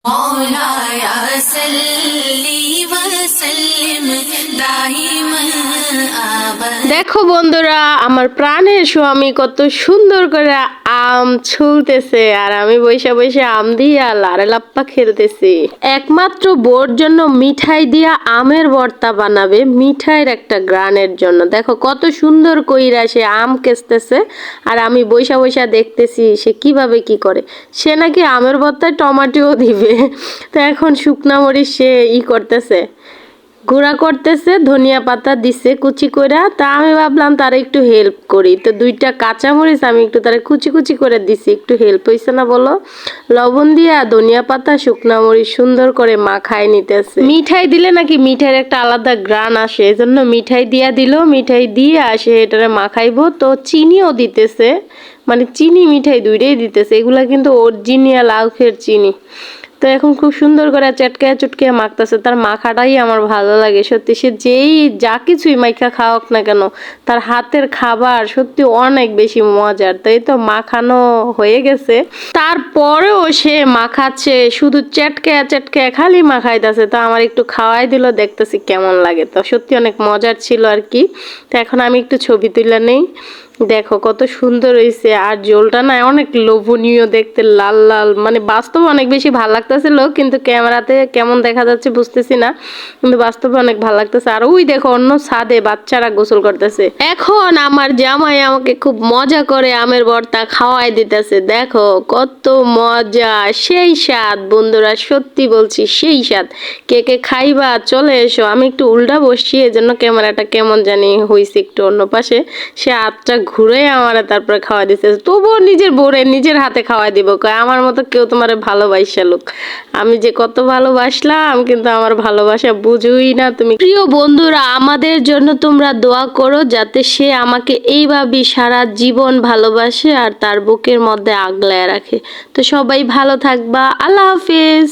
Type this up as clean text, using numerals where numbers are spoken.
मौलाया सल्ली वसल्लिम दाइमन आबद। দেখো বন্ধুরা, আমার প্রাণের স্বামী কত সুন্দর করে আম ছুলতেছে আর আমি বৈশা বৈশা আম দিয়া লারে লাপ্পা খেলতেছি। একমাত্র বোর জন্য মিঠাই দিয়া আমের ভর্তা বানাবে, মিঠাইয়ের একটা গ্রানের জন্য। দেখো কত সুন্দর কইরা সে আম কেচতেছে আর আমি বৈশা বৈশা দেখতেছি সে কিভাবে কি করে। সে নাকি আমের ভর্তায় টমেটোও দিবে। তো এখন শুকনা মরিচ সে করতেছে, গুঁড়া করতেছে, ধনিয়া পাতা দিছে কুচি কইরা। তা আমি ভাবলাম তারা একটু হেল্প করি, তো দুইটা কাঁচা মরিচ আমি একটু তারা কুচি কুচি করে দিছি। একটু হেল্প হয়েছে না বলো? লবণ দিয়া ধনিয়া পাতা শুকনা মরিচ সুন্দর করে মাখায় নিতেছে। মিঠাই দিলে নাকি মিঠাইয়ের একটা আলাদা গ্রান আসে, এই জন্য মিঠাই দিয়া দিল। মিঠাই দিয়ে আসে এটারে মাখাইবো। তো চিনিও দিতেছে, মানে চিনি মিঠাই দুইটাই দিতেছে। এগুলা কিন্তু অরিজিনাল আখের চিনি। তো এখন খুব সুন্দর করে চটকায় চটকায় মাখতেছে। তার মাখাটাই আমার ভালো লাগে সত্যি। সে যেই যা কিছুই মাইখা খাওয়াক না কেন, তার হাতের খাবার সত্যি অনেক বেশি মজার। তাই তো মাখানো হয়ে গেছে, তারপরেও সে মাখাচ্ছে, শুধু চটকায় চটকায় খালি মাখাইতেছে। তো আমার একটু খাওয়াই দিল, দেখতেছি কেমন লাগে। তো সত্যি অনেক মজার ছিল আর কি। তো এখন আমি একটু ছবি তুলে নেই। দেখো কত সুন্দর হয়েছে। আর ঝোলটা না অনেক লোভনীয় দেখতে, লাল লাল, মানে বাস্তবে অনেক বেশি ভালো লাগতেছিল, কিন্তু ক্যামেরাতে কেমন দেখা যাচ্ছে বুঝতেছি না, কিন্তু বাস্তবে অনেক ভালো লাগতেছে। আর ওই দেখো অন্য ছাদে বাচ্চারা গোসল করতেছে। এখন আমার জামাই আমাকে খুব মজা করে আমের ভর্তা খাওয়াই দিতেছে। দেখো কত মজা, সেই স্বাদ বন্ধুরা, সত্যি বলছি সেই স্বাদ। কে কে খাইবা চলে এসো। আমি একটু উল্টা বসছি, এজন্য ক্যামেরাটা কেমন জানি হয়েছে একটু অন্য পাশে। সে হাতটা ঘুরে আমার তারপরে খাওয়া দিচ্ছে। তবুও নিজের বোরে নিজের হাতে খাওয়াই দিব, কয় আমার মতো কেউ তোমার ভালোবাসা লোক। আমি যে কত ভালোবাসলাম, কিন্তু আমার ভালোবাসা বুঝুই না তুমি। প্রিয় বন্ধুরা, আমাদের জন্য তোমরা দোয়া করো যাতে সে আমাকে এইভাবেই সারা জীবন ভালোবাসে আর তার বুকের মধ্যে আগলায় রাখে। তো সবাই ভালো থাকবা। আল্লাহ হাফেজ।